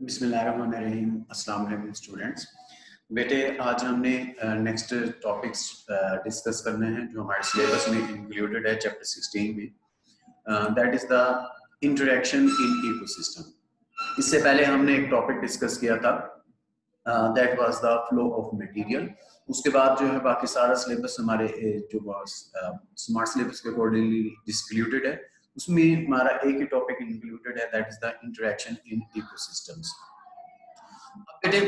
बिस्मिल्लाहिर्रहमानिर्रहीम। अस्सलाम वालेकुम स्टूडेंट्स। बेटे आज हमने नेक्स्ट टॉपिक्स डिस्कस करने हैं जो हमारे सिलेबस में इंक्लूडेड है चैप्टर 16 में। That is the interaction in ecosystem. इससे पहले हमने एक टॉपिक डिस्कस किया था, that was the flow of material. उसके बाद जो है बाकी सारा सिलेबस हमारे जो स्मार्ट सिलेबस के अकॉर्डिंगली डिस्क्लूडेड है। उसमें हमारा एक ही टॉपिक इंक्लूडेड है, that is the interaction in ecosystems. अब बेटे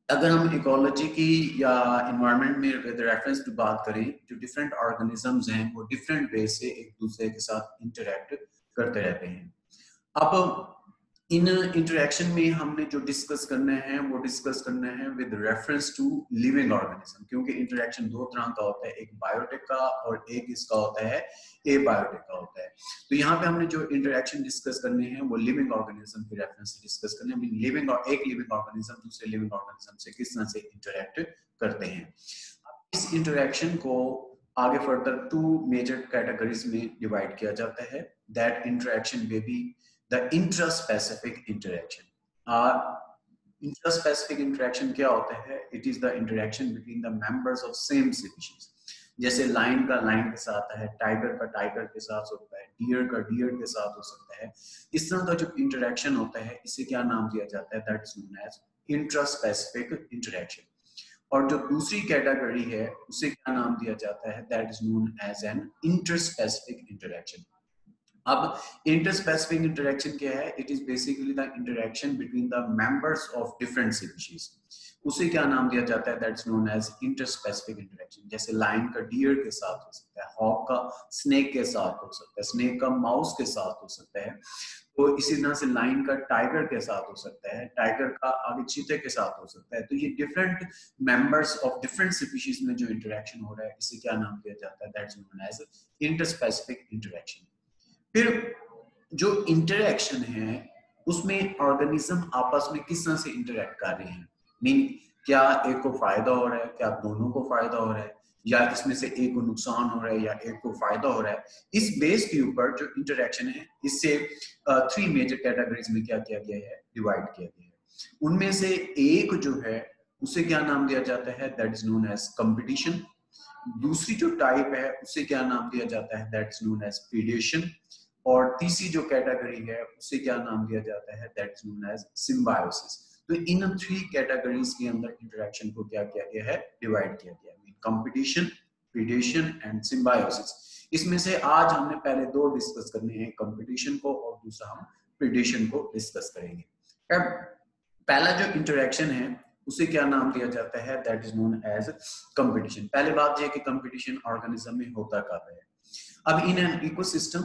अगर हम इकोलॉजी की या इन्वायरमेंट में विद रेफरेंस टू बात करें, जो डिफरेंट ऑर्गेनिजम्स हैं वो डिफरेंट वे से एक दूसरे के साथ इंटरेक्ट करते रहते हैं। अब इन इंटरेक्शन में हमने जो डिस्कस करने हैं वो डिस्कस करने हैं with reference to living organism, क्योंकि इंटरेक्शन दो तरह का होता है, एक बायोटिक का और एक इसका होता है एबायोटिक का होता है। तो यहाँ पे हमने जो इंटरेक्शन डिस्कस करने हैं वो लिविंग ऑर्गेनिज्म के रेफरेंस से डिस्कस करने हैं। लिविंग और एक लिविंग ऑर्गेनिज्म दूसरे लिविंग ऑर्गेनिज्म से किस तरह से इंटरेक्ट करते हैं। इस इंटरेक्शन को आगे फर्दर टू मेजर कैटेगरीज में डिवाइड किया जाता है। दैट इंटरेक्शन में भी the intraspecific interaction. Intraspecific interaction क्या होता है? It is the interaction between the members of same species. जैसे लाइन का लाइन के साथ है, टाइगर का टाइगर के साथ होता है, डियर का डियर के साथ हो सकता है। इस तरह का जो इंटरेक्शन होता है इसे क्या नाम दिया जाता है? That is known as intraspecific interaction. और जो दूसरी कैटेगरी है उसे क्या नाम दिया जाता है? That is known as an interspecific interaction. अब इंटरस्पेसिफिक इंटरेक्शन क्या है? It is basically the interaction between the members of different species. उसे क्या नाम दिया जाता है? That's known as interspecific interaction. जैसे लाइन का डियर के साथ हो सकता है, हॉक का स्नेक के साथ हो सकता है, स्नेक का माउस के साथ हो सकता है। तो इसी तरह से लाइन का टाइगर के साथ हो सकता है, टाइगर का आगे चीते के साथ हो सकता है। तो ये different members of different species में जो इंटरेक्शन हो रहा है इसे क्या नाम दिया जाता है? That's known as interspecific interaction. फिर जो इंटरेक्शन है उसमें ऑर्गेनिज्म आपस में किस तरह से इंटरेक्ट कर रहे हैं। मीन क्या एक को फायदा हो रहा है, क्या दोनों को फायदा हो रहा है, या इसमें से एक को नुकसान हो रहा है या एक को फायदा हो रहा है। इस बेस के ऊपर जो इंटरेक्शन है इससे थ्री मेजर कैटेगरीज में क्या किया गया है? डिवाइड किया गया है। उनमें से एक जो है उसे क्या नाम दिया जाता है? That is known as competition. दूसरी जो टाइप है उसे क्या नाम दिया जाता है? That is known as predation. और तीसरी जो कैटेगरी है उसे क्या नाम दिया जाता है? That is known as symbiosis. तो इन थ्री कैटेगरीज के अंदर इंटरेक्शन को क्या किया गया है? डिवाइड किया गया है, कंपटीशन, प्रीडेशन एंड सिम्बायोसिस। इसमें से आज हमने पहले दो डिस्कस करने हैं, कंपटीशन को और दूसरा हम प्रीडेशन को डिस्कस करेंगे। अब पहला जो इंटरेक्शन है उसे क्या नाम दिया जाता है? That is known as competition. पहले बात यह कि कंपटीशन ऑर्गेनिज्म में होता कब है। अब in an ecosystem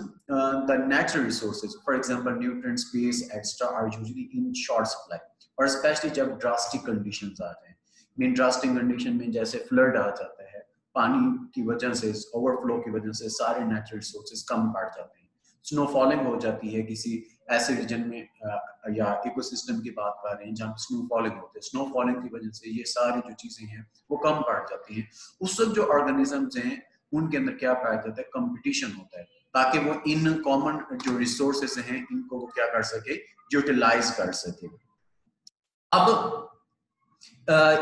the natural resources, for example nutrient, space, extra are usually in short supply, और स्पेशली जब ड्रास्टिक कंडीशंस आ जाए। मीन ड्रास्टिक कंडीशन में जैसे फ्लड आ जाता है, पानी की वजह से, ओवरफ्लो की वजह से सारे नेचुरल रिसोर्सेज कम पड़ जाते हैं। स्नोफॉलिंग हो जाती है किसी ऐसे रीजन में, या इकोसिस्टम की बात कर रहे हैं जहाँ स्नोफॉलिंग होते हैं, स्नोफॉलिंग की वजह से ये सारी जो चीजें हैं वो कम पड़ जाती हैं। उस वक्त जो ऑर्गेनिजम्स हैं उनके अंदर क्या पाया जाता है? कंपटीशन होता है, ताकि वो इन कॉमन जो रिसोर्सेस हैं इनको वो क्या कर सके? यूटिलाइज कर सके। अब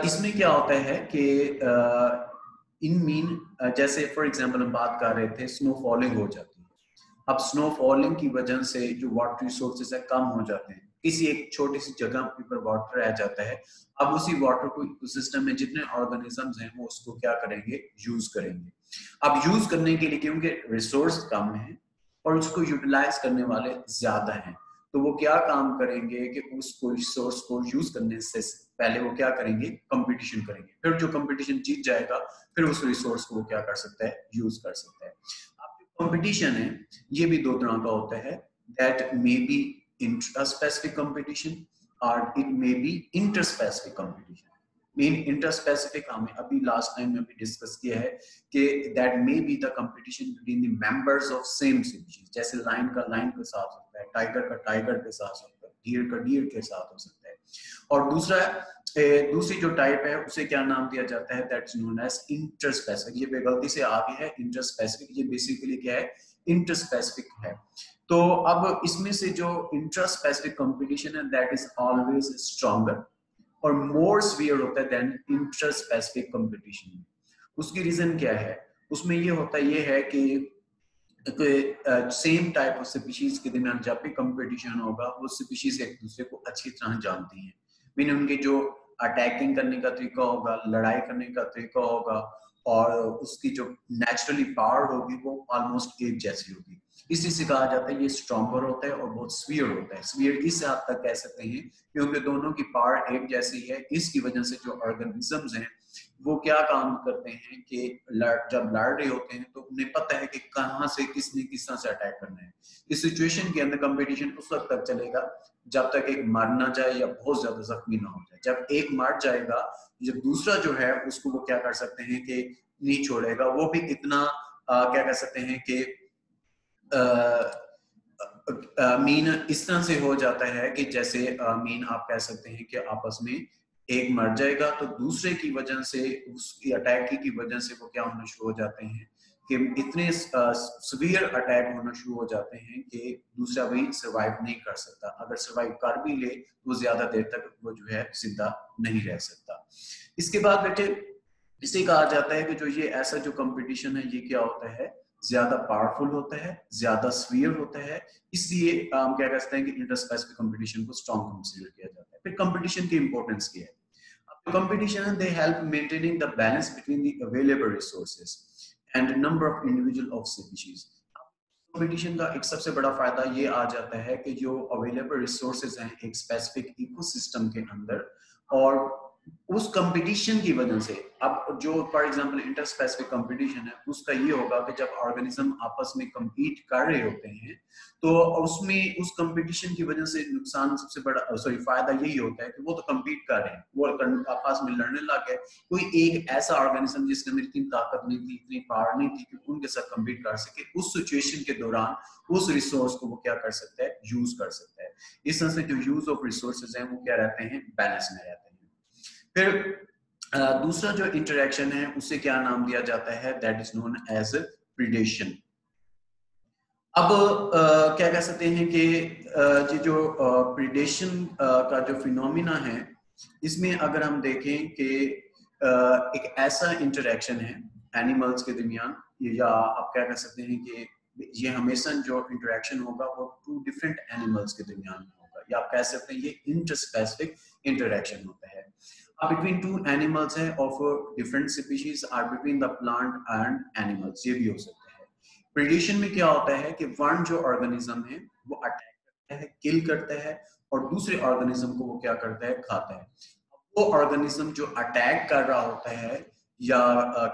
इसमें क्या होता है कि इन मीन जैसे फॉर एग्जांपल हम बात कर रहे थे, स्नोफॉलिंग हो जाती है। अब स्नोफॉलिंग की वजह से जो वाटर रिसोर्सेज है कम हो जाते हैं, किसी एक छोटी सी जगह पर वाटर रह जाता है। अब उसी वाटर को इकोसिस्टम में जितने ऑर्गेनिजम्स हैं वो उसको क्या करेंगे? यूज करेंगे। अब यूज करने के लिए क्योंकि रिसोर्स कम है और उसको यूटिलाइज करने वाले ज्यादा हैं, तो वो क्या काम करेंगे कि उसको रिसोर्स को यूज करने से पहले वो क्या करेंगे? कंपटीशन करेंगे। फिर जो कंपटीशन जीत जाएगा फिर उस रिसोर्स को वो क्या कर सकता है? यूज कर सकता है। अब जो कंपटीशन है ये भी दो तरह का होता है, that may be intraspecific competition और it may be interspecific competition. Mean interspecific हमें अभी लास्ट टाइम में भी डिस्कस किया है कि that may be the competition between the members of same species. जैसे लाइन का लाइन के साथ होता है, टाइगर का टाइगर के साथ होता है, डियर का डियर के साथ हो सकता है। और दूसरी जो टाइप है उसे क्या नाम दिया जाता है? That's known as interspecific. ये बेगलती से आ गया है इंटरस्पेसिफिक, ये बेसिकली क्या है? इंटरस्पेसिफिक है। तो अब इसमें से जो इंट्रा स्पेसिफिक कंपटीशन है दैट इज ऑलवेज स्ट्रॉन्गर और मोर स्फीयर होता है देन इंट्रा स्पेसिफिक कंपटीशन। उसकी रीजन क्या है? उसमें ये होता है, ये है कि सेम टाइप ऑफ स्पीशीज के दरमियान जब भी कंपटीशन होगा वो स्पीशीज एक दूसरे को अच्छी तरह जानती हैं, मीन उनके जो अटैकिंग करने का तरीका होगा, लड़ाई करने का तरीका होगा और उसकी जो नेचुरली पावर होगी वो ऑलमोस्ट एक जैसी होगी। इसी से कहा जाता है ये स्ट्रॉन्गर होता है और बहुत स्फीयर होता है। स्फीयर इस हद तक कह सकते हैं क्योंकि दोनों की पावर एक जैसी है। इसकी वजह से जो ऑर्गेनिजम्स हैं वो क्या काम करते हैं कि जब लड़ रहे होते हैं तो उन्हें पता है कि कहां से किसने किस तरह से अटैक करना है। इस सिचुएशन के अंदर कंपटीशन उस वक्त तक चलेगा जब तक एक मर ना जाए या बहुत ज्यादा जख्मी ना हो जाए। जब एक मर जाएगा, जो दूसरा जो है उसको वो क्या कर सकते हैं कि नहीं छोड़ेगा, वो भी इतना क्या कह सकते हैं कि मीन इस तरह से हो जाता है कि जैसे मीन आप कह सकते हैं कि आपस में एक मर जाएगा तो दूसरे की वजह से, उसकी अटैक की वजह से वो क्या होना शुरू हो जाते हैं कि इतने सीवियर अटैक होना शुरू हो जाते हैं कि दूसरा भी सरवाइव नहीं कर सकता। अगर सरवाइव कर भी ले तो ज्यादा देर तक वो जो है जिंदा नहीं रह सकता। इसके बाद बेटे इसे कहा जाता है कि जो ये ऐसा जो कंपटीशन है ये क्या होता है, ज्यादा पावरफुल होता है, ज्यादा स्फीयर होता है। इसलिए हम क्या कह सकते हैं कि इंटरस्पेसिफिक कंपटीशन को स्ट्रॉन्ग कंसीडर किया जाता है। फिर कंपटीशन की इंपॉर्टेंस क्या है? Competition they help maintaining the balance between the available resources and number of individual of species। Competition का एक सबसे बड़ा फायदा ये आ जाता है कि जो अवेलेबल रिसोर्सेज हैं एक स्पेसिफिक इकोसिस्टम के अंदर, और उस कंपटीशन की वजह से अब जो for example inter specific competition है उसका ये होगा कि जब ऑर्गेनिज्म आपस में compete कर रहे होते हैं तो उसमें उस कंपटीशन की वजह से नुकसान सबसे बड़ा फायदा यही होता है कि वो तो compete कर रहे हैं, वो आपस में लड़ने लग गए। कोई एक ऐसा ऑर्गेनिज्म जिसके अंदर इतनी ताकत नहीं थी, इतनी पावर नहीं थी कि उनके साथ compete कर सके, उस सिचुएशन के दौरान उस रिसोर्स को वो क्या कर सकता है, यूज कर सकता है। इस तरह से जो यूज ऑफ रिसोर्सेज हैं वो क्या रहते हैं, बैलेंस में रहते हैं। फिर दूसरा जो इंटरेक्शन है उसे क्या नाम दिया जाता है, that is known as predation. अब क्या कह सकते हैं कि ये जो प्रीडेशन का जो फिनोमिना है इसमें अगर हम देखें कि एक ऐसा इंटरेक्शन है एनिमल्स के दरमियान, या आप क्या कह सकते हैं कि ये हमेशा जो इंटरेक्शन होगा वो टू डिफरेंट एनिमल्स के दरमियान होगा, या आप कह सकते हैं ये इंटरस्पेसिफिक इंटरेक्शन होता है between two animals है of different species or between the plant and animals, ये भी हो सकता है। प्रीडेशन में क्या होता है कि वन जो ऑर्गेनिज्म है वो अटैक करता है, किल करता है, और दूसरे ऑर्गेनिज्म को वो क्या करता है, खाता है। वो ऑर्गेनिज्म जो अटैक कर रहा होता है या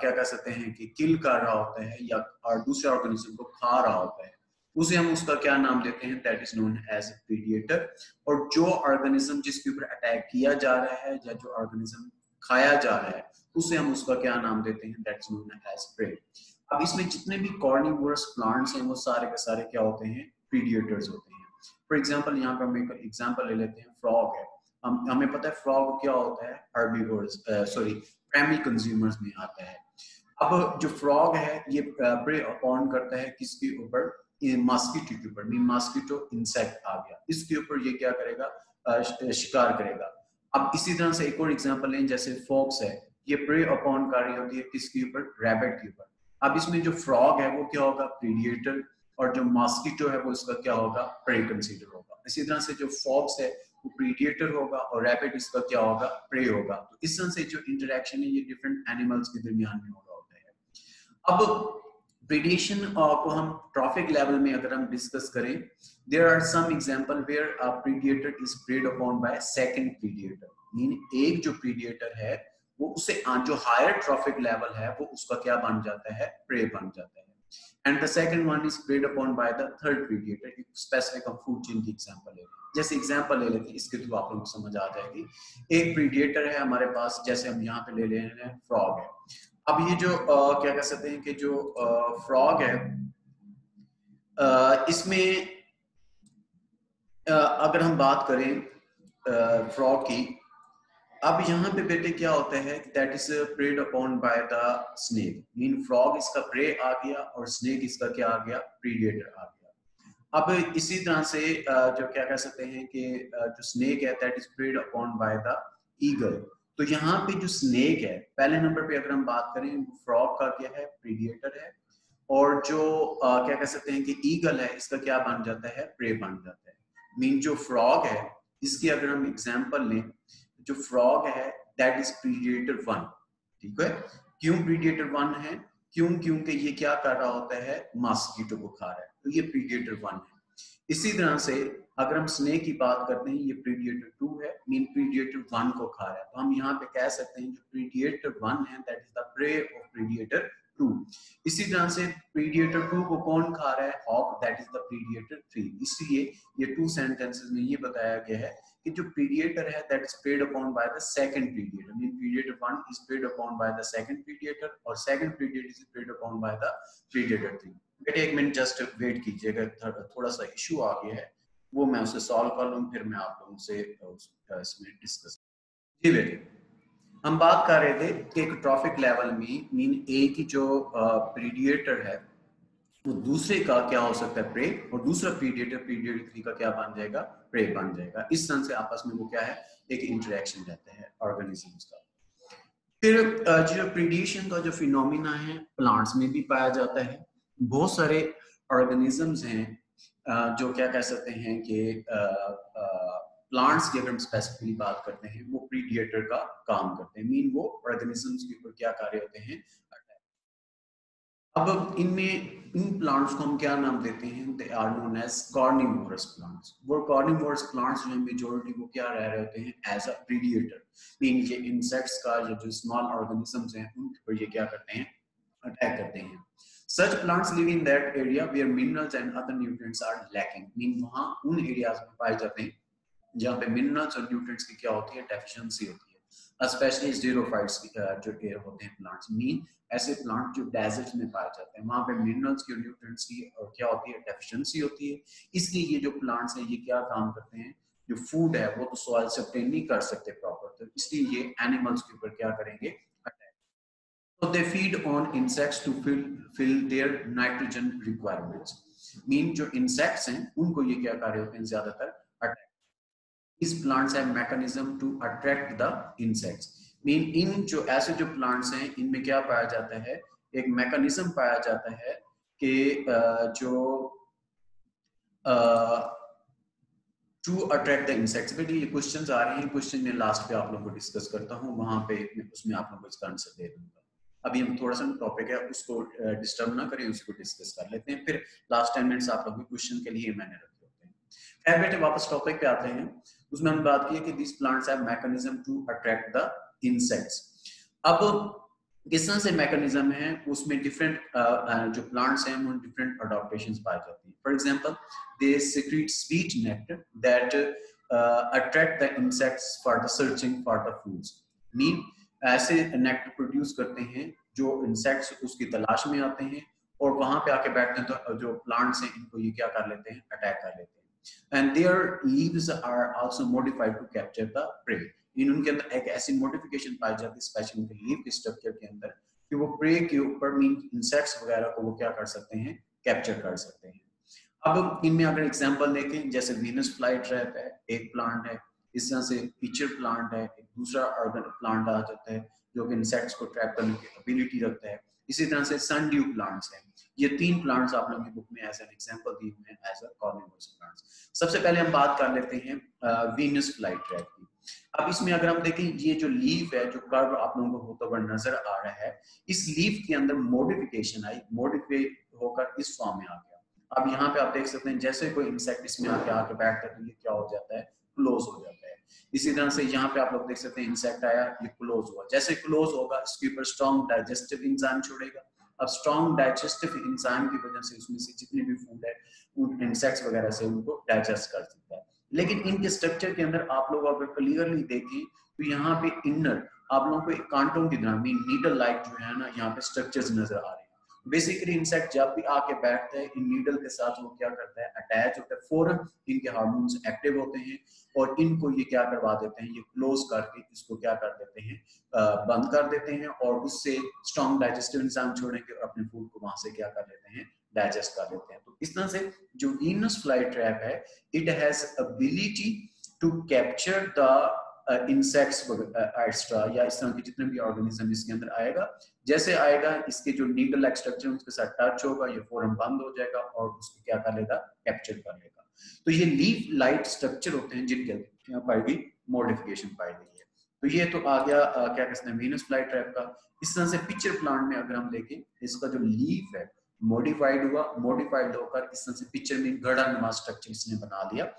क्या कह सकते हैं कि किल कर रहा होता है या और दूसरे ऑर्गेनिज्म को खा रहा होता है, उसे हम उसका क्या नाम देते हैं, that is known as predator. और जो ऑर्गेनिज्म जिसके ऊपर अटैक किया जा रहा है या जो ऑर्गेनिज्म खाया जा रहा है उसे हम उसका क्या नाम देते हैं, that is known as prey. अब इसमें जितने भी कार्निवोरस प्लांट्स हैं वो सारे के सारे क्या होते हैं, प्रीडिएटर्स होते हैं। फॉर एग्जांपल यहाँ पर हम एक एग्जांपल ले लेते हैं, फ्रॉग है। हमें पता है फ्रॉग क्या होता है, हर्बीवोर्स प्राइमरी कंज्यूमर्स में आता है। अब जो फ्रॉग है ये प्रे अपॉन करता है किसके ऊपर, मॉस्किटो के ऊपर। मॉस्किटो इंसेक्ट आ गया, इसके ऊपर ये क्या करेगा, शिकार करेगा। अब इसी तरह से एक और एग्जांपल लें, जैसे फॉक्स है, ये प्रे अपॉन कर रही होती है किसके ऊपर, रैबिट के ऊपर। अब इसमें जो फ्रॉग है वो क्या होगा, प्रीडिएटर, और जो मॉस्किटो है वो इसका क्या होगा, प्रे कंसीडर होगा। इसी तरह से जो फॉक्स है वो प्रीडिएटर होगा और रैबिट इसका क्या होगा, प्रे होगा। तो इस तरह से जो इंटरेक्शन है ये डिफरेंट एनिमल्स के दरमियान में हो रहा होता है। अब प्रीडेशन को हम ट्रॉफिक लेवल में अगर हम डिस्कस करें, there are some example where a predator is preyed upon by second predator. Mean एक जो प्रीडेटर है वो उससे जो हायर ट्रॉफिक लेवल है वो उसका क्या बन जाता है, प्रे बन जाता है। And the second one is preyed upon by the third predator. एक स्पेसिफिक हम फूड चेन की एग्जांपल ले, जैसे एग्जांपल ले लेते हैं, इसके थ्रू आप लोगों को समझ आ जाएगी। एक प्रीडेटर है हमारे पास, जैसे हम यहाँ पे ले ले रहे हैं, फ्रॉग है। अब ये जो क्या कह सकते हैं कि जो फ्रॉग है इसमें अगर हम बात करें फ्रॉग की, अब यहाँ पे बेटे क्या होता है, that is preyed upon by the snake. Mean frog इसका प्रे आ गया और स्नेक इसका क्या आ गया, प्रीडेटर आ गया। अब इसी तरह से जो क्या कह सकते हैं कि जो स्नेक है that is preyed upon by the eagle. तो यहाँ पे जो स्नेक है पहले नंबर पे अगर हम बात करें फ्रॉग का क्या है, प्रीडिएटर है, और जो क्या कह सकते हैं कि ईगल है इसका क्या बन जाता है, प्रे बन जाता है। मीन जो फ्रॉग है इसकी अगर हम एग्जांपल लें, जो फ्रॉग है दैट इज प्रीडिएटर 1, ठीक है। क्यों प्रीडिएटर 1 है, क्योंकि ये क्या कर रहा होता है, मॉस्किटो को खा रहा है, तो ये प्रीडिएटर 1 है। इसी तरह से अगर हम स्नेक की बात करते हैं, ये प्रीडिएटर 2 है, मीन प्रीडिएटर 1 को खा रहा है, तो हम यहाँ पे कह सकते हैं जो प्रीडिएटर 1 है that is the prey of predator 2। इसी तरह से प्रीडिएटर 2 को कौन खा रहा है, hawk, that is the predator 3। इसलिए ये 2 सेंटेंसेस में ये बताया गया है कि जो प्रीडिएटर है that is preyed upon by the second predator, mean predator 1 is preyed upon by the second predator, और second predator is preyed upon by the predator 3। बेटे एक मिनट जस्ट वेट कीजिएगा, थोड़ा सा इशू आ गया है, वो मैं उसे सॉल्व कर लूं, फिर मैं आप लोगों से इसमें डिस्कस। जी बेटे, हम बात कर रहे थे कि एक ट्रॉफिक लेवल में मीन ए की जो प्रीडिएटर है वो दूसरे का क्या हो सकता है, प्रे, और दूसरा प्रीडिएटर प्रीडिएटर 3 का क्या बन जाएगा, प्रे बन जाएगा। इस तरह से आपस में वो क्या है, एक इंटरेक्शन रहता है ऑर्गेनिजम्स का। फिर जो प्रीडिएशन का जो फिनोमिना है प्लांट्स में भी पाया जाता है। बहुत सारे ऑर्गेनिजम्स हैं जो क्या कह सकते हैं कि प्लांट्स की अगर हम स्पेसिफिकली बात करते हैं वो प्रीडिएटर का काम करते हैं, मीन वो ऑर्गेनिजम्स के ऊपर क्या कार्य होते हैं। अब इनमें इन प्लांट्स को हम क्या नाम देते हैं, they are known as carnivorous plants. वो कार्निवोरस प्लांट्स जो है मेजॉरिटी वो क्या रह रहे होते हैं एज अ प्रीडिएटर, मीन ये इंसेक्ट्स का जो स्मॉल ऑर्गेनिजम्स हैं उन पर ये क्या करते हैं, अटैक करते हैं। Such plants live in that area where minerals and other nutrients are lacking, mean वहां उन एरियाज में पाए जाते हैं जहाँ पे मिनरल्स और न्यूट्रिएंट्स की क्या होती है, डेफिशिएंसी होती है। स्पेशली ज़ीरोफाइट्स जो होते हैं प्लांट्स, मीन ऐसे प्लांट जो डेजर्ट में पाए जाते हैं, वहां पे मिनरल्स की और न्यूट्रिएंट्स की और क्या होती है, डेफिशिएंसी होती है। इसलिए ये जो प्लांट्स हैं ये क्या काम करते हैं, जो फूड है वो तो सॉइल से ऑब्टेन नहीं कर सकते प्रॉपर, तो इसलिए ये एनिमल्स के ऊपर क्या करेंगे, so they feed on insects to fill their nitrogen requirements, mean जो इंसेक्ट्स हैं उनको ये क्या कार्य होते हैं, ज्यादातर attack. These plants have mechanism to attract the insects, mean in जो ऐसे जो प्लांट्स हैं इनमें क्या पाया जाता है, एक मैकेनिज्म पाया जाता है कि जो टू अट्रैक्ट द इंसेक्ट्स। बेटे ये क्वेश्चंस आ रहे हैं, क्वेश्चन में लास्ट पे आप लोगों को डिस्कस करता हूँ, वहां पे उसमें आप लोगों को इसका आंसर दे दूंगा। अभी हम थोड़ा सा टॉपिक है उसको डिस्टर्ब ना करें, उसको डिस्कस कर लेते हैं, फिर लास्ट 10 मिनट्स आप लोगों के क्वेश्चन के लिए मैंने रखे होते हैं। खैर बेटे वापस टॉपिक पे आते हैं। उसमें हमने बात की है कि this plants have mechanism to attract the insects. अब किस तरह से मैकेनिज्म है, उसमें डिफरेंट जो प्लांट्स हैं उन डिफरेंट अडॉप्टेशंस पाई जाती हैं। For example they secret sweet nectar that attract the insects for the searching for the foods, mean ऐसे नेक्टर प्रोड्यूस करते हैं जो इंसेक्ट्स उसकी तलाश में आते हैं और वहां पे आके बैठते हैं, तो जो प्लांट्स हैं इनको ये क्या कर लेते हैं, अटैक कर लेते हैं। And their leaves are also modified to capture the prey, उनके अंदर एक ऐसी मॉडिफिकेशन पाई जाती है स्पेशली उनके लीव के स्ट्रक्चर के अंदर कि वो प्रे के ऊपर मीन इंसेक्ट्स वगैरह को वो क्या कर सकते हैं, कैप्चर कर सकते हैं। अब इनमें अगर एग्जांपल देखें, जैसे वीनस फ्लाइट रहता है, एक प्लांट है, इस तरह से पिचर प्लांट है, एक दूसरा ऑर्गन प्लांट आ जाता है जो कि इंसेक्ट्स को ट्रैप करने की एबिलिटी रखता है। इसी तरह से सनड्यू प्लांट्स हैं। ये 3 प्लांट्स आप लोगों की बुक में एज एन एग्जांपल दिए हुए हैं एज अ कार्निवोरस प्लांट्स। सबसे पहले हम बात कर लेते हैं वीनस फ्लाइट रैट की। अब इसमें अगर हम देखें, ये जो लीफ है, जो कर्व आप लोगों को होता हुआ नजर आ रहा है, इस लीफ के अंदर मॉडिफिकेशन आई, मॉडिफाई होकर इस फॉर्म में आ गया। अब यहाँ पे आप देख सकते हैं जैसे कोई इंसेक्ट इसमें आके बैठता है तो ये क्या हो जाता है, क्लोज हो जाता है। इसी तरह से यहाँ पे आप लोग देख सकते हैं इंसेक्ट आया, ये क्लोज हुआ, जैसे क्लोज होगा इसके ऊपर स्ट्रॉन्ग डाइजेस्टिव एंजाइम छोड़ेगा। अब स्ट्रॉन्ग डाइजेस्टिव एंजाइम की वजह से उसमें से जितने भी फूड है उन इंसेक्ट्स वगैरह से उनको डाइजेस्ट कर सकता है। लेकिन इनके स्ट्रक्चर के अंदर आप लोग अगर क्लियरली देखें तो यहाँ पे इनर आप लोगों को एक कांटों की तरह मीन नीडल लाइक जो है ना, यहाँ पे स्ट्रक्चर्स नजर आ रहे हैं। बेसिकली इंसेक्ट जब भी आके बैठता है इन नीडल के साथ वो क्या करता है, अटैच होता है, फौरन इनके हार्मोन्स एक्टिव होते हैं और इनको ये क्या करवा देते हैं, ये क्लोज करके इसको क्या कर देते हैं, बंद कर देते हैं और उससे स्ट्रॉन्ग डाइजेस्टिव एंजाइम छोड़ेंगे और अपने फूड को वहां से क्या कर लेते हैं, डाइजेस्ट कर लेते हैं। तो इस तरह से जो वीनस फ्लाई ट्रैप है, it has ability to capture the insects extra या इस तरह के जितने भी ऑर्गेनिज्म इसके अंदर आएगा, जैसे आएगा इसके जो नीडल लाइक स्ट्रक्चर उसके साथ टच होगा, ये फौरन बंद हो जाएगा और उसको क्या कर लेगा, कैप्चर कर लेगा। तो ये लीफ लाइट स्ट्रक्चर होते हैं जिनके यहाँ पाई गई मॉडिफिकेशन पाई गई है। तो ये तो आ गया क्या कहते हैं वीनस फ्लाई ट्रैप का। इस तरह से पिक्चर प्लांट में अगर हम देखें, इसका जो लीफ है मॉडिफाइड हुआ, मॉडिफाइड होकर इस तरह से पिक्चर में घड़ा नुमा स्ट्रक्चर इसने बना लिया,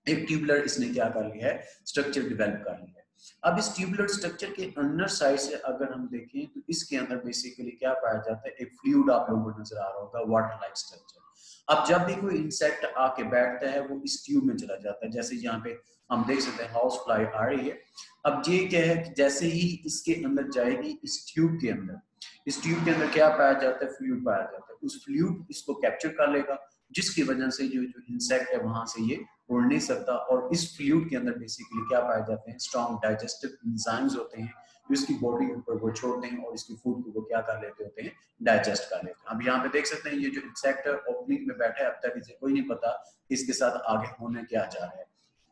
एक ट्यूबुलर इसने क्या कर लिया है, स्ट्रक्चर डेवलप कर लिया है। अब इस ट्यूबुलर स्ट्रक्चर के अंदर साइड से अगर हम देखें तो इसके अंदर बेसिकली क्या पाया जाता है, एक फ्लूइड आप लोगों को नजर आ रहा होगा, वाटर लाइक स्ट्रक्चर। अब जब भी कोई इंसेक्ट आके बैठता है वो इस ट्यूब में चला जाता है, जैसे यहाँ पे हम देख सकते हैं हाउस फ्लाई आ रही है। अब ये क्या है कि जैसे ही इसके अंदर जाएगी इस ट्यूब के अंदर, इस ट्यूब के अंदर क्या पाया जाता है, फ्लूइड पाया जाता है। उस फ्लूइड इसको कैप्चर कर लेगा, जिसकी वजह से जो इंसेक्ट है वहां से ये उड़ नहीं सकता। और इस फ्लूइड के अंदर बेसिकली क्या पाए जाते हैं, स्ट्रॉन्ग डाइजेस्टिव एंजाइम्स होते हैं जो इसकी बॉडी के ऊपर वो छोड़ते हैं और इसकी फूड को वो क्या कर लेते होते हैं, डाइजेस्ट कर लेते हैं। अब यहाँ पे देख सकते हैं ये जो इंसेक्ट ओपनिंग में बैठा है, अब तक इसे कोई नहीं पता इसके साथ आगे होने क्या जा रहा है,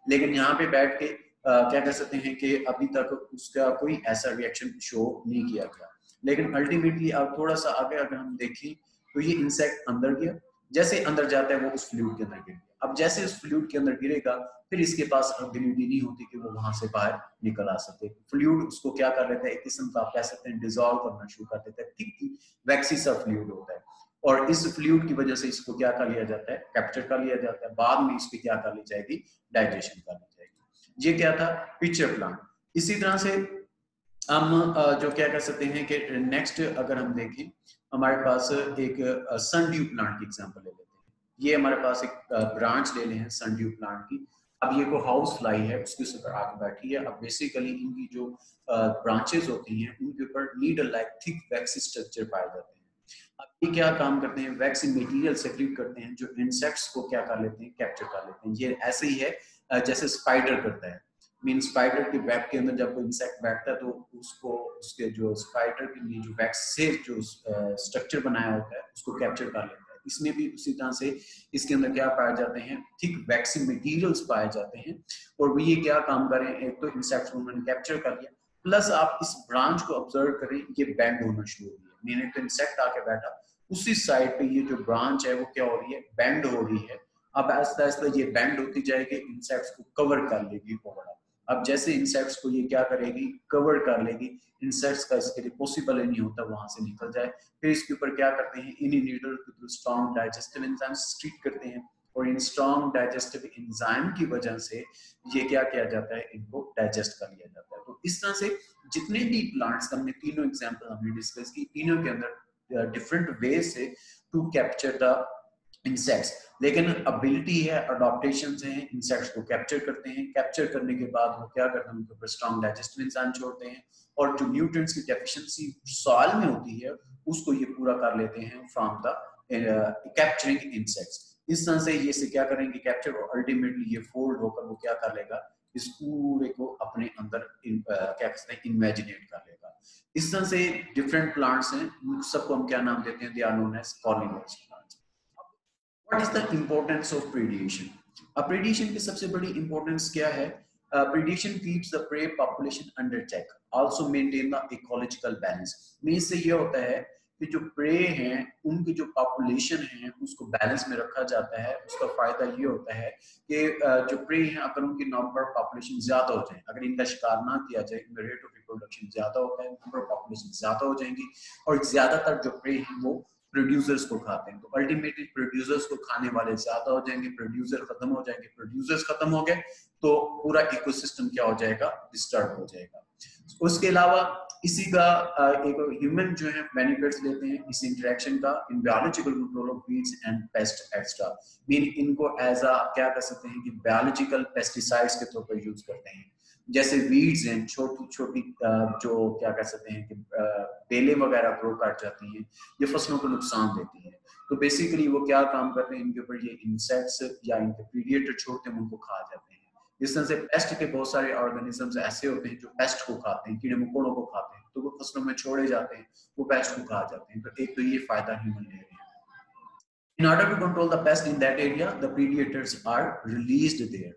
लेकिन यहाँ पे बैठ के क्या कर सकते हैं कि अभी तक उसका कोई ऐसा रिएक्शन शो नहीं किया गया। लेकिन अल्टीमेटली अब थोड़ा सा आगे अगर हम देखें तो ये इंसेक्ट अंदर गया, जैसे अंदर जाता है वो उस फ्लूइड के अंदर गिर गया। अब जैसे उस फ्लूइड के अंदर गिरेगा फिर इसके पास एबिलिटी नहीं होती कि वो वहां से बाहर निकल आ सके। फ्लूइड उसको क्या कर लेता है, एक किस्म का आप कह सकते हैं डिजोल्व करना शुरू कर देता है, ठीक वैक्सी सा फ्लूइड होता है। और इस फ्लूइड की वजह से इसको क्या कर लिया जाता है, कैप्चर कर लिया जाता है, बाद में इसकी क्या कर ली जाएगी, डाइजेशन कर ली जाएगी। ये क्या था, पिक्चर प्लांट। इसी तरह से हम जो क्या कर सकते हैं कि नेक्स्ट अगर हम देखें, हमारे पास एक सनड्यू प्लांट की एग्जांपल ले लेते हैं। ये हमारे पास एक ब्रांच ले ले हैं सनड्यू प्लांट की। अब ये को हाउस फ्लाई है, उसके ऊपर आके बैठी है। अब बेसिकली इनकी जो ब्रांचेस होती हैं उनके ऊपर नीडल लाइक थिक वैक्सी स्ट्रक्चर पाए जाते हैं। अब ये क्या काम करते हैं, वैक्सी मटेरियल सेक्रेट करते हैं जो इंसेक्ट्स को क्या कर लेते हैं, कैप्चर कर लेते हैं। ये ऐसे ही है जैसे स्पाइडर करता है। मीन स्पाइडर के वेब के अंदर जब कोई इंसेक्ट बैठता है तो उसको उसके जो स्पाइडर के लिए जो वैक्स से जो स्ट्रक्चर बनाया होता है उसको कैप्चर कर लेता है। इसमें भी उसी तरह से इसके अंदर क्या पाए जाते हैं, थिक वैक्सी मटेरियल्स पाए जाते हैं। और वो ये क्या काम करें, एक तो इंसेक्ट्स को उन्होंने कैप्चर कर लिया, प्लस आप इस ब्रांच को ऑब्जर्व करें, ये बेंड होना शुरू हो गया। मीन तो इंसेक्ट आके बैठा, उसी साइड पे ये जो ब्रांच है वो क्या हो रही है, बेंड हो रही है। अब आहिस्ता आहिस्ता ये बेंड होती जाएगी, इंसेक्ट्स को कवर कर लेगी ओवरऑल। अब जैसे इंसेक्ट्स को ये क्या करेगी, कवर कर लेगी, इंसेक्ट्स का इसके लिए पॉसिबल ही नहीं होता वहां से निकल जाए। फिर इसके ऊपर क्या करते हैं, इन नीडल के through strong digestive enzymes treat करते हैं, और इन स्ट्रॉन्ग डाइजेस्टिव एंजाइम की वजह से ये क्या किया जाता है, इनको डाइजेस्ट कर लिया जाता है। तो इस तरह से जितने भी प्लांट्स हमने तीनों एग्जाम्पल हमने डिस्कस की, तीनों के अंदर डिफरेंट वे से टू कैप्चर द इंसेक्ट्स। लेकिन एबिलिटी है, अडॉप्टेशन है, इंसेक्ट्स को कैप्चर करते हैं, कैप्चर करने के बाद वो क्या करते हैं, उनके ऊपर स्ट्रॉन्ग डाइजेस्टिव एंजाइम छोड़ते हैं, और जो न्यूट्रिएंट्स की डेफिशिएंसी सॉइल में होती है उसको ये पूरा कर लेते हैं फ्रॉम द कैप्चरिंग इंसेक्ट्स। इस तरह से ये से क्या करेंगे, कैप्चर, और अल्टीमेटली ये फोल्ड होकर वो क्या कर लेगा, इस पूरे को अपने अंदर क्या कहते हैं, इमेजिनेट कर लेगा। इस तरह से डिफरेंट प्लांट्स हैं, सबको हम क्या नाम देते हैं, they are known as pollinators plants. What is the importance of predation? Predation की सबसे बड़ी importance क्या है? Predation keeps the prey population under check, also maintain the ecological balance. Mean से ये होता है कि जो prey हैं उनकी जो population है उसको balance में रखा जाता है। उसका फायदा ये होता है कि जो prey हैं अगर उनकी number population ज्यादा हो जाए, अगर इनका शिकार ना किया जाए, इनका rate of reproduction ज्यादा होता है, number of population ज्यादा हो जाएंगी, और ज्यादातर जो prey हैं वो प्रोड्यूसर्स को खाते हैं। तो अल्टीमेटली प्रोड्यूसर्स को खाने वाले ज्यादा हो जाएंगे, प्रोड्यूसर खत्म हो जाएंगे, प्रोड्यूसर्स खत्म हो गए तो पूरा इकोसिस्टम क्या हो जाएगा, डिस्टर्ब हो जाएगा। उसके अलावा इसी का एक ह्यूमन जो है बेनिफिट्स लेते हैं इस इंटरेक्शन का in biological control of weeds and paste extra. Mean इनको एज अ क्या कर सकते हैं कि बायोलॉजिकल पेस्टिसाइड्स के तौर पर यूज करते हैं। जैसे वीड्स हैं, छोटी छोटी जो क्या कह सकते हैं कि बेलें वगैरह ग्रो कर जाती हैं, ये फसलों को नुकसान देती है। तो बेसिकली वो क्या काम करते हैं, इनके ऊपर ये इंसेक्ट्स या इनके प्रीडेटर छोड़ते हैं, उनको खा जाते हैं। इस तरह से पेस्ट के बहुत सारे ऑर्गेनिजम्स ऐसे होते हैं जो पेस्ट को खाते हैं, कीड़े मकोड़ों को खाते हैं, तो वो फसलों में छोड़े जाते हैं, वो पेस्ट को खा जाते हैं। तो एक तो ये फायदा ह्यूमन ले रहे हैं। In order to control the pest in that area, the predators are released there.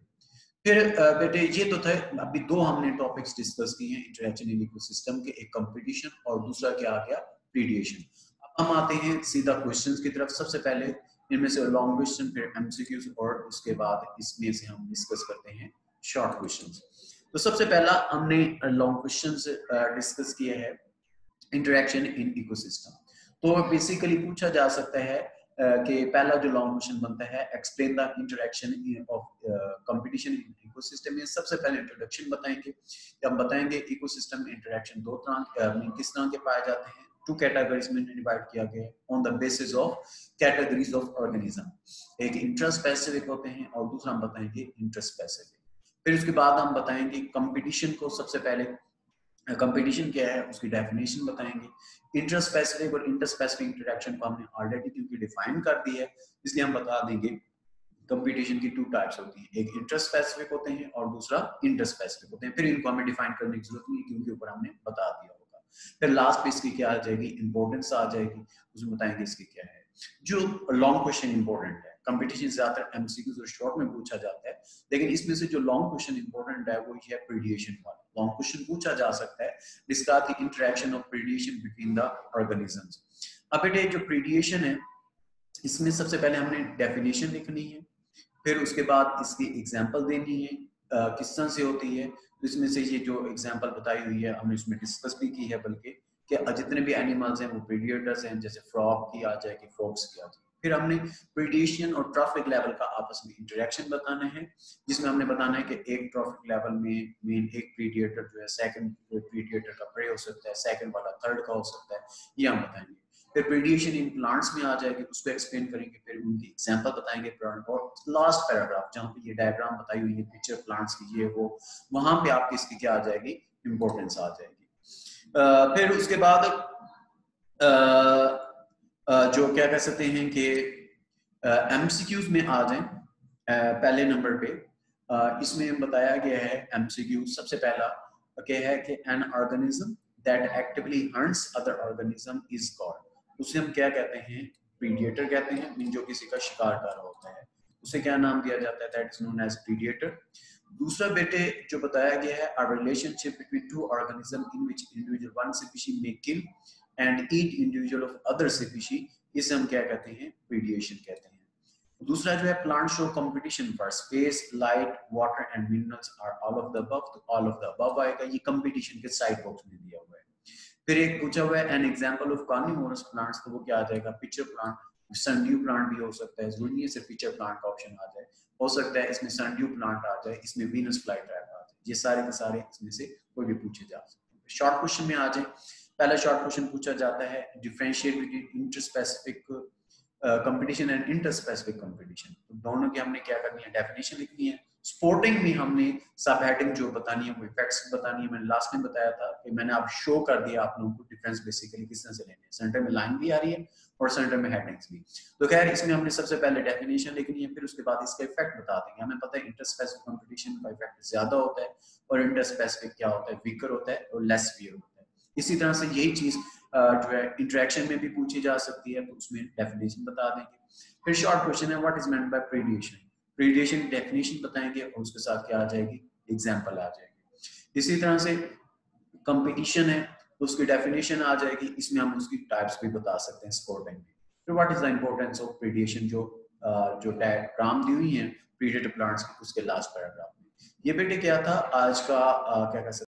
फिर बेटे ये तो थे अभी दो हमने टॉपिक्स डिस्कस किए हैं इंटरेक्शन इन इकोसिस्टम के, एक कंपटीशन और दूसरा क्या आ गया, प्रीडिएशन। अब हम आते हैं सीधा क्वेश्चंस की तरफ। सबसे पहले इनमें से लॉन्ग क्वेश्चन, फिर एमसीक्यूज और उसके बाद इसमें से हम डिस्कस करते हैं शॉर्ट क्वेश्चंस। तो सबसे पहला हमने लॉन्ग क्वेश्चंस डिस्कस किया है इंटरेक्शन इन इकोसिस्टम। तो बेसिकली पूछा जा सकता है कि पहला जो लॉन्ग क्वेश्चन बनता है, explain the interaction of competition in ecosystem में। सबसे पहले इंट्रोडक्शन बताएंगे, हम बताएंगे इकोसिस्टम में इंटरेक्शन दो तरह में किस तरह के पाए जाते हैं। टू कैटेगरीज में डिवाइड किया गया on the basis of categories of organism. एक इंट्रास्पेसिफिक होते हैं और दूसरा हम बताएंगे इंटरस्पेसिफिक। फिर उसके बाद हम बताएंगे कंपटीशन को। सबसे पहले कंपटीशन क्या है उसकी डेफिनेशन बताएंगे। इंटरस्पेसिफिक और इंटरस्पेसिफिक इंटरेक्शन को हमने ऑलरेडी क्योंकि डिफाइन कर दी है, इसलिए हम बता देंगे कंपटीशन की टू टाइप्स होती हैं, एक इंटरस्पेसिफिक होते हैं और दूसरा इंटरस्पेसिफिक होते हैं। फिर इनको हमें डिफाइन करने की जरूरत नहीं क्योंकि ऊपर हमने बता दिया होगा। फिर लास्ट पे इसकी क्या आ जाएगी, इंपॉर्टेंस आ जाएगी, उसमें बताएंगे इसकी क्या है। जो लॉन्ग क्वेश्चन इंपॉर्टेंट है, कंपटीशन ज्यादातर एमसीक्यूज और शॉर्ट में पूछा जाता है, लेकिन इसमें से जो लॉन्ग क्वेश्चन इंपॉर्टेंट है वो ये है प्रीडिएशन वाला। लॉन्ग क्वेश्चन पूछा जा सकता है, describe the interaction of predation between the organisms. अब बेटे जो प्रीडिएशन है इसमें सबसे पहले हमने डेफिनेशन लिखनी है, फिर उसके बाद इसकी एग्जांपल देनी है किस तरह से होती है। तो इसमें से ये जो एग्जांपल बताई हुई है हमने इसमें डिस्कस भी की है, बल्कि कि जितने भी एनिमल्स हैं वो प्रीडिएटर्स हैं, जैसे फ्रॉग की आ जाएगी, फ्रॉग्स की आ जाएगी। फिर हमने प्रीडिएशन और ट्रॉफिक लेवल का आपस में इंटरेक्शन बताना है, जिसमें हमने बताना है कि एक ट्रॉफिक लेवल में मेन एक प्रीडिएटर जो है सेकंड प्रीडिएटर का प्रे हो सकता है, सेकंड वाला थर्ड का हो सकता है, ये हम बताएंगे। फिर प्रीडिएशन इन प्लांट्स में आ जाएगी, उसको एक्सप्लेन करेंगे, फिर उनकी एग्जांपल बताएंगे प्लांट। और लास्ट पैराग्राफ जहाँ पे ये डायग्राम बताई हुई है पिक्चर प्लांट्स की, ये वो वहां पे आपकी इसकी क्या आ जाएगी, इंपॉर्टेंस आ जाएगी। फिर उसके बाद जो क्या कह सकते हैं कि एमसीक्यूज में आ जाएं। पहले नंबर पे इसमें बताया गया है एमसीक्यू। सबसे पहला क्या है कि an organism that actively hunts other organism is called, उसे हम क्या कहते हैं, प्रीडिएटर कहते हैं, जो किसी का शिकार कर रहा होता है उसे क्या नाम दिया जाता है, that is known as predator. दूसरा बेटे जो बताया गया है, a relationship between two organism in which individual one species may kill and eat individual of other species, इसे हम क्या कहते हैं, प्रीडिएशन कहते हैं। दूसरा जो है plant show competition for space, light, water and minerals are all of the above, तो ऑल ऑफ द अबव आएगा, ये कंपटीशन के साइड बॉक्स में दिया हुआ है। फिर एक पूछा हुआ है an example of carnivorous plants, तो वो क्या आ जाएगा, पिचर प्लांट। सनड्यू प्लांट भी हो सकता है, जरूरी नहीं है सिर्फ पिचर प्लांट का ऑप्शन आ जाए, हो सकता है इसमें सनड्यू प्लांट आ जाए, इसमें वीनस फ्लाईट्रैप आ जाए, ये सारे के सारे इसमें से कोई भी पूछे जा सकते हैं। शॉर्ट क्वेश्चन में आ जाए, पहला शॉर्ट क्वेश्चन पूछा जाता है differentiate between interspecific competition and interspecific competition. तो दोनों की हमने क्या करनी है, डेफिनेशन लिखनी है। स्पोर्टिंग में हमने सब हेडिंग जो बतानी है वो इफेक्ट्स बतानी है। मैंने लास्ट में बताया था कि मैंने आप शो कर दिया आप लोगों को डिफरेंस बेसिकली किस तरह से लेने हैं, सेंटर में लाइन भी आ रही है और सेंटर में हेडिंग्स भी। तो खैर इसमें हमने सबसे पहले डेफिनेशन लिखनी है, फिर उसके बाद इसका इफेक्ट बता देंगे। हमें पता है इंटरस्पेसिफिक कंपटीशन का इफेक्ट ज्यादा होता है और इंटरस्पेसिफिक क्या होता है, वीकर होता है और लेस वियर होता है। इसी तरह से यही चीज जो है इंटरेक्शन में भी पूछी जा सकती है, तो उसमें डेफिनेशन बता देंगे। फिर शॉर्ट क्वेश्चन है what is meant by predation, predation definition बताएंगे और उसके साथ क्या आ जाएगी, एग्जांपल आ जाएगी। इसी तरह से कंपटीशन है तो उसकी डेफिनेशन आ जाएगी, इसमें हम उसकी टाइप्स भी बता सकते हैं स्पोर्टिंग में। फिर what is the importance of predation, जो डायग्राम दी हुई है प्रीडेटर प्लांट्स की उसके लास्ट पैराग्राफ में। ये बेटे क्या था आज का क्या कह सकते